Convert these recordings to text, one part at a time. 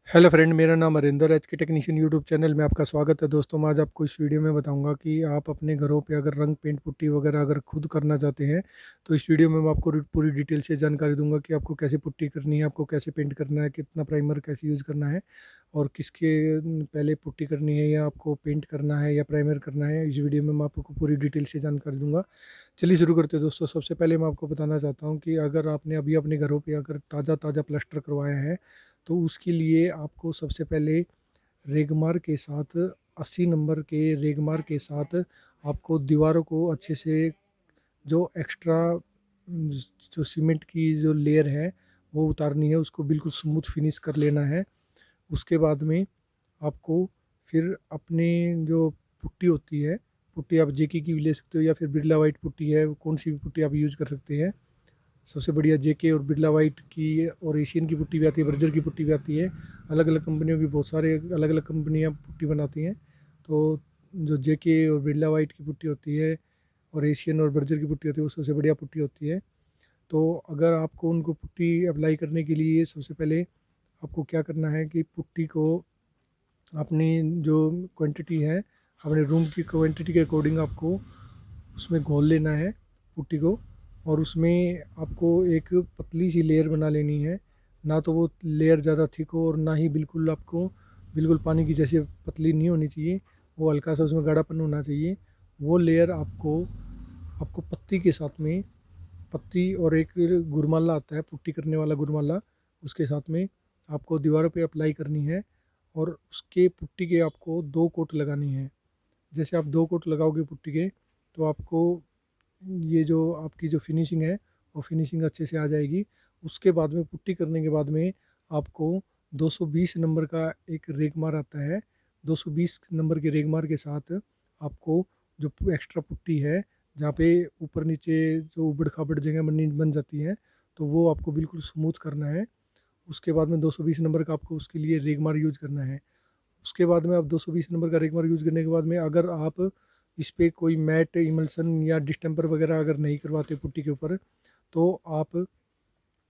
Hello friend, मेरा नाम Arinder H के टेक्नीशियन यूट्यूब चैनल में आपका स्वागत है। दोस्तों, मैं आज आपको इस वीडियो में बताऊंगा कि आप अपने घरों पे अगर रंग पेंट पुट्टी वगैरह अगर खुद करना चाहते हैं तो इस वीडियो में मैं आपको पूरी डिटेल से जानकारी दूंगा कि आपको कैसे पुट्टी करनी है, आपको कैसे पेंट करना है, कितना प्राइमर कैसे यूज़ करना है और किसके पहले पुट्टी करनी है या आपको पेंट करना है या प्राइमर करना है। इस वीडियो में मैं आपको पूरी डिटेल से जानकारी दूंगा। चलिए शुरू करते हैं दोस्तों। सबसे पहले मैं आपको बताना चाहता हूँ कि अगर आपने अभी अपने घरों पे अगर ताज़ा ताज़ा प्लास्टर करवाया है तो उसके लिए आपको सबसे पहले रेगमार के साथ 80 नंबर के रेगमार के साथ आपको दीवारों को अच्छे से जो एक्स्ट्रा जो सीमेंट की जो लेयर है वो उतारनी है, उसको बिल्कुल स्मूथ फिनिश कर लेना है। उसके बाद में आपको फिर अपने जो पुट्टी होती है, पुट्टी आप जेके की भी ले सकते हो या फिर बिरला वाइट पुट्टी है, कौन सी भी पुट्टी आप यूज़ कर सकते हैं। सबसे बढ़िया जेके और बिरला वाइट की और एशियन की पुट्टी भी आती है, बर्जर की पुट्टी भी आती है। अलग अलग कंपनियों की बहुत सारे अलग अलग कंपनियां पुट्टी बनाती हैं। तो जो जेके और बिरला वाइट की पुट्टी होती है और एशियन और बर्जर की पुट्टी होती है वो सबसे बढ़िया पुट्टी होती है। तो अगर आपको उनको पुट्टी अप्लाई करने के लिए सबसे पहले आपको क्या करना है कि पुट्टी को अपनी जो क्वांटिटी है, अपने रूम की क्वांटिटी के अकॉर्डिंग आपको उसमें घोल लेना है पुट्टी को। और उसमें आपको एक पतली सी लेयर बना लेनी है, ना तो वो लेयर ज़्यादा थिक हो और ना ही बिल्कुल आपको बिल्कुल पानी की जैसे पतली नहीं होनी चाहिए, वो हल्का सा उसमें गाढ़ापन होना चाहिए। वो लेयर आपको आपको पत्ती के साथ में, पत्ती और एक गुरमाला आता है पुट्टी करने वाला गुरमाला, उसके साथ में आपको दीवारों पे अप्लाई करनी है। और उसके पुट्टी के आपको 2 कोट लगानी है। जैसे आप 2 कोट लगाओगे पुट्टी के तो आपको ये जो आपकी जो फिनिशिंग है वो फिनिशिंग अच्छे से आ जाएगी। उसके बाद में पुट्टी करने के बाद में आपको 220 नंबर का एक रेगमार आता है। 220 नंबर के रेगमार के साथ आपको जो एक्स्ट्रा पुट्टी है, जहाँ पे ऊपर नीचे जो उबड़ खाबड़ जगह बनी बन जाती है, तो वो आपको बिल्कुल स्मूथ करना है। उसके बाद में 220 नंबर का आपको उसके लिए रेगमार यूज करना है। उसके बाद में आप 220 नंबर का रेगमार यूज़ करने के बाद में अगर आप इस पे कोई मैट इमल्सन या डिस्टेम्पर वगैरह अगर नहीं करवाते पुट्टी के ऊपर, तो आप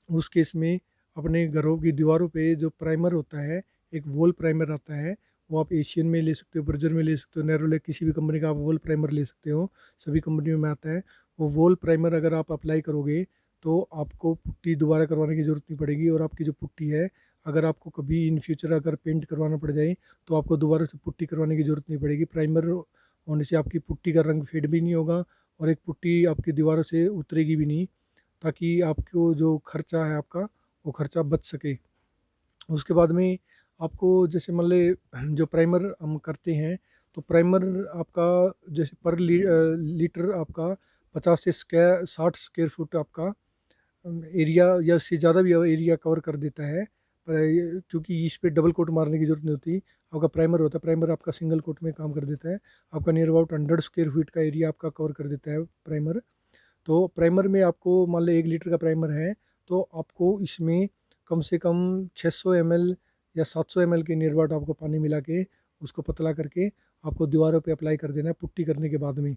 उस केस में अपने घरों की दीवारों पे जो प्राइमर होता है, एक वॉल प्राइमर आता है, वो आप एशियन में ले सकते हो, बर्जर में ले सकते हो, नेरोलैक किसी भी कंपनी का आप वॉल प्राइमर ले सकते हो, सभी कंपनियों में आता है। वो वॉल प्राइमर अगर आप अप्लाई करोगे तो आपको पुट्टी दोबारा करवाने की ज़रूरत नहीं पड़ेगी। और आपकी जो पुट्टी है, अगर आपको कभी इन फ्यूचर अगर पेंट करवाना पड़ जाए तो आपको दोबारा से पुट्टी करवाने की ज़रूरत नहीं पड़ेगी। प्राइमर होने से आपकी पुट्टी का रंग फेड भी नहीं होगा और एक पुट्टी आपकी दीवारों से उतरेगी भी नहीं, ताकि आपको जो खर्चा है आपका वो खर्चा बच सके। उसके बाद में आपको जैसे मान ले जो प्राइमर हम करते हैं, तो प्राइमर आपका जैसे लीटर आपका 50 से 60 स्क्वायर फुट आपका एरिया या उससे ज़्यादा भी एरिया कवर कर देता है। पर क्योंकि इस पे डबल कोट मारने की ज़रूरत नहीं होती। आपका प्राइमर होता है, प्राइमर आपका सिंगल कोट में काम कर देता है। आपका नियर अबाउट 100 स्क्वायर फीट का एरिया आपका कवर कर देता है प्राइमर। तो प्राइमर में आपको मान लो 1 लीटर का प्राइमर है, तो आपको इसमें कम से कम 600 ml या 700 ml के नियर अबाउट आपको पानी मिला के उसको पतला करके आपको दीवारों पे अप्लाई कर देना है पुट्टी करने के बाद में।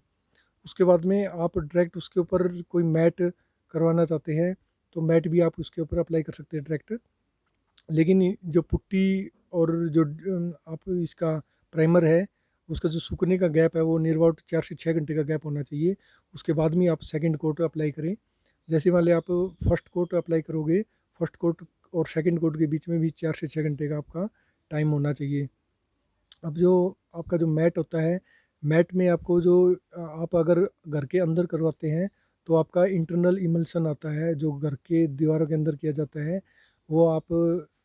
उसके बाद में आप डायरेक्ट उसके ऊपर कोई मैट करवाना चाहते हैं तो मैट भी आप उसके ऊपर अप्लाई कर सकते हैं डायरेक्ट। लेकिन जो पुट्टी और जो आप इसका प्राइमर है, उसका जो सूखने का गैप है वो नियर अबाउट 4 से 6 घंटे का गैप होना चाहिए। उसके बाद में आप सेकंड कोट अप्लाई करें। जैसे मान लिया आप फर्स्ट कोट अप्लाई करोगे, फर्स्ट कोट और सेकंड कोट के बीच में भी 4 से 6 घंटे का आपका टाइम होना चाहिए। अब जो आपका जो मैट होता है, मैट में आपको जो आप अगर घर के अंदर करवाते हैं तो आपका इंटरनल इमल्सन आता है जो घर के दीवारों के अंदर किया जाता है। वो आप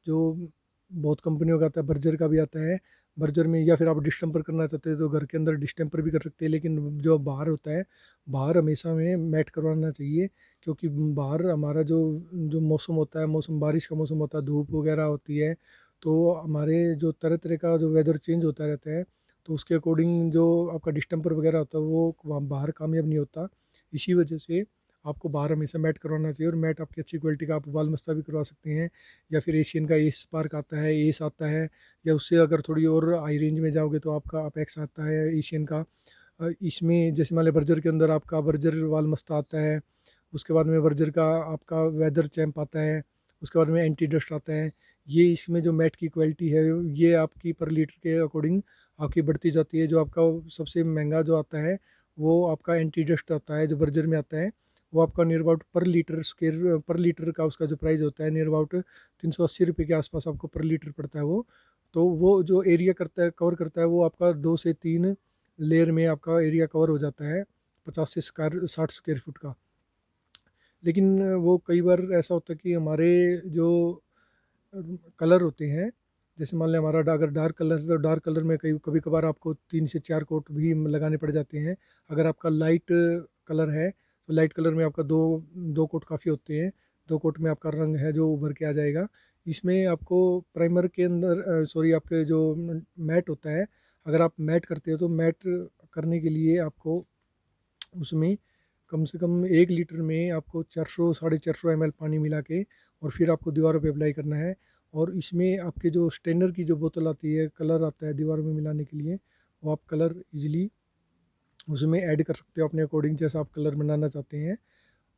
जो बहुत कंपनियों का आता है, बर्जर का भी आता है, बर्जर में, या फिर आप डिस्टेम्पर करना चाहते हैं तो घर के अंदर डिस्टेम्पर भी कर सकते हैं। लेकिन जो बाहर होता है, बाहर हमेशा में मैट करवाना चाहिए। क्योंकि बाहर हमारा जो जो मौसम होता है, मौसम बारिश का मौसम होता है, धूप वगैरह होती है, तो हमारे जो तरह तरह का जो वेदर चेंज होता रहता है, तो उसके अकॉर्डिंग जो आपका डिस्टेम्पर वगैरह होता है वो वहाँ बाहर कामयाब नहीं होता। इसी वजह से आपको बाहर हमेशा मैट करवाना चाहिए। और मैट आपकी अच्छी क्वालिटी का आप वाल मस्ता भी करवा सकते हैं, या फिर एशियन का एस स्पार्क आता है, एस आता है, या उससे अगर थोड़ी और हाई रेंज में जाओगे तो आपका अपेक्स आता है एशियन का। इसमें जैसे मान लो बर्जर के अंदर आपका बर्जर वाल मस्ता आता है। उसके बाद में बर्जर का आपका वेदर चैम्प आता है। उसके बाद में एंटी डस्ट आता है। ये इसमें जो मैट की क्वालिटी है ये आपकी पर लीटर के अकॉर्डिंग आपकी बढ़ती जाती है। जो आपका सबसे महंगा जो आता है वो आपका एंटी डस्ट आता है, जो बर्जर में आता है, वो आपका नियर अबाउट पर लीटर का उसका जो प्राइस होता है नियर अबाउट 380 रुपये के आसपास आपको पर लीटर पड़ता है वो। तो वो जो एरिया करता है, कवर करता है, वो आपका 2 से 3 लेयर में आपका एरिया कवर हो जाता है, 50 से 60 स्क्वायर फुट का। लेकिन वो कई बार ऐसा होता है कि हमारे जो कलर होते हैं, जैसे मान लें हमारा अगर डार्क कलर है तो डार्क कलर में कई कभी कभार आपको 3 से 4 कोट भी लगाने पड़ जाते हैं। अगर आपका लाइट कलर है तो लाइट कलर में आपका दो दो कोट काफ़ी होते हैं। 2 कोट में आपका रंग है जो उभर के आ जाएगा। इसमें आपको प्राइमर के अंदर सॉरी आपके जो मैट होता है, अगर आप मैट करते हो तो मैट करने के लिए आपको उसमें कम से कम 1 लीटर में आपको 400 450 ml पानी मिला के और फिर आपको दीवारों पे अप्लाई करना है। और इसमें आपके जो स्टेनर की जो बोतल आती है, कलर आता है दीवारों में मिलाने के लिए, वो आप कलर इजीली उसमें ऐड कर सकते हो अपने अकॉर्डिंग, जैसा आप कलर बनाना चाहते हैं।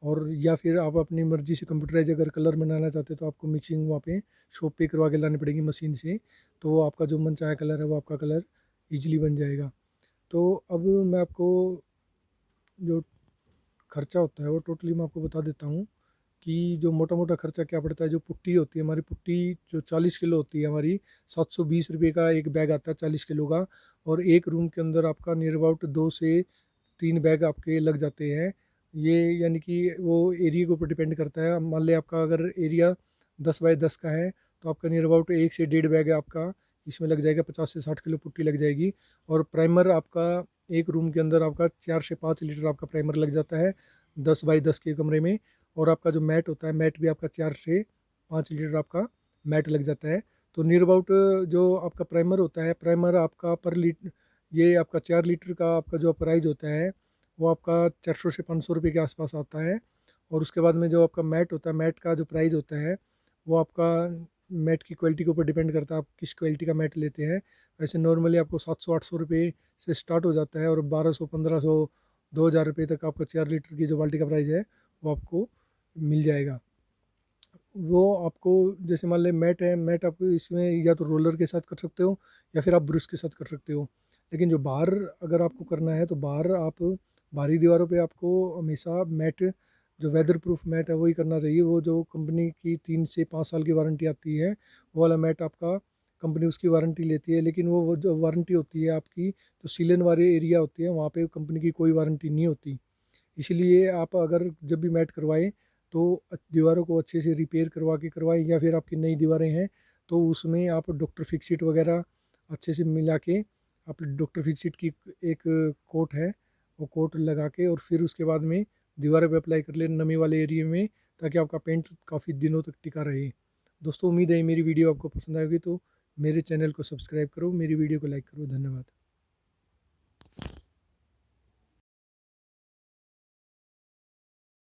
और या फिर आप अपनी मर्ज़ी से कंप्यूटराइज अगर कलर बनाना चाहते हो तो आपको मिक्सिंग वहाँ पे शॉप पे करवा के लानी पड़ेगी मशीन से। तो वो आपका जो मनचाहा कलर है वो आपका कलर ईज़िली बन जाएगा। तो अब मैं आपको जो खर्चा होता है वो टोटली मैं आपको बता देता हूँ कि जो मोटा मोटा खर्चा क्या पड़ता है। जो पुट्टी होती है, हमारी पुट्टी जो 40 किलो होती है हमारी, 720 रुपये का एक बैग आता है 40 किलो का। और एक रूम के अंदर आपका नियर अबाउट 2 से 3 बैग आपके लग जाते हैं। ये यानी कि वो एरिया के ऊपर डिपेंड करता है। मान लिया आपका अगर एरिया 10 बाय 10 का है तो आपका नियर अबाउट 1 से 1.5 बैग आपका इसमें लग जाएगा, 50 से 60 किलो पुट्टी लग जाएगी। और प्राइमर आपका एक रूम के अंदर आपका 4 से 5 लीटर आपका प्राइमर लग जाता है 10 बाय 10 के कमरे में। और आपका जो मैट होता है, मैट भी आपका 4 से 5 लीटर आपका मैट लग जाता है। तो नियर अबाउट जो आपका प्राइमर होता है, प्राइमर आपका पर लीटर, ये आपका 4 लीटर का आपका जो प्राइस होता है वो आपका 400 से 500 रुपये के आसपास आता है। और उसके बाद में जो आपका मैट होता है, मैट का जो प्राइस होता है वो आपका मैट की क्वालिटी के ऊपर डिपेंड करता है आप किस क्वालिटी का मैट लेते हैं। वैसे नॉर्मली आपको 700 800 रुपये से स्टार्ट हो जाता है और 1200 1500 2000 रुपये तक आपका 4 लीटर की जो बाल्टी का प्राइस है वो आपको मिल जाएगा। वो आपको जैसे मान लें मैट है, मैट आप इसमें या तो रोलर के साथ कर सकते हो या फिर आप ब्रश के साथ कर सकते हो। लेकिन जो बाहर अगर आपको करना है तो बाहर आप बाहरी दीवारों पे आपको हमेशा मैट, जो वेदर प्रूफ मैट है वही करना चाहिए। वो जो कंपनी की 3 से 5 साल की वारंटी आती है वो वाला मैट आपका कंपनी उसकी वारंटी लेती है। लेकिन वो जो वारंटी होती है आपकी जो सीलन वाले एरिया होती है वहाँ पे कंपनी की कोई वारंटी नहीं होती। इसीलिए आप अगर जब भी मैट करवाएं तो दीवारों को अच्छे से रिपेयर करवा के करवाएं, या फिर आपकी नई दीवारें हैं तो उसमें आप डॉक्टर फिक्सिट वगैरह अच्छे से मिला के, आप डॉक्टर फिक्सिट की एक कोट है वो कोट लगा के और फिर उसके बाद में दीवारों पे अप्लाई कर ले नमी वाले एरिया में, ताकि आपका पेंट काफ़ी दिनों तक टिका रहे। दोस्तों उम्मीद है मेरी वीडियो आपको पसंद आएगी, तो मेरे चैनल को सब्सक्राइब करो, मेरी वीडियो को लाइक करो। धन्यवाद।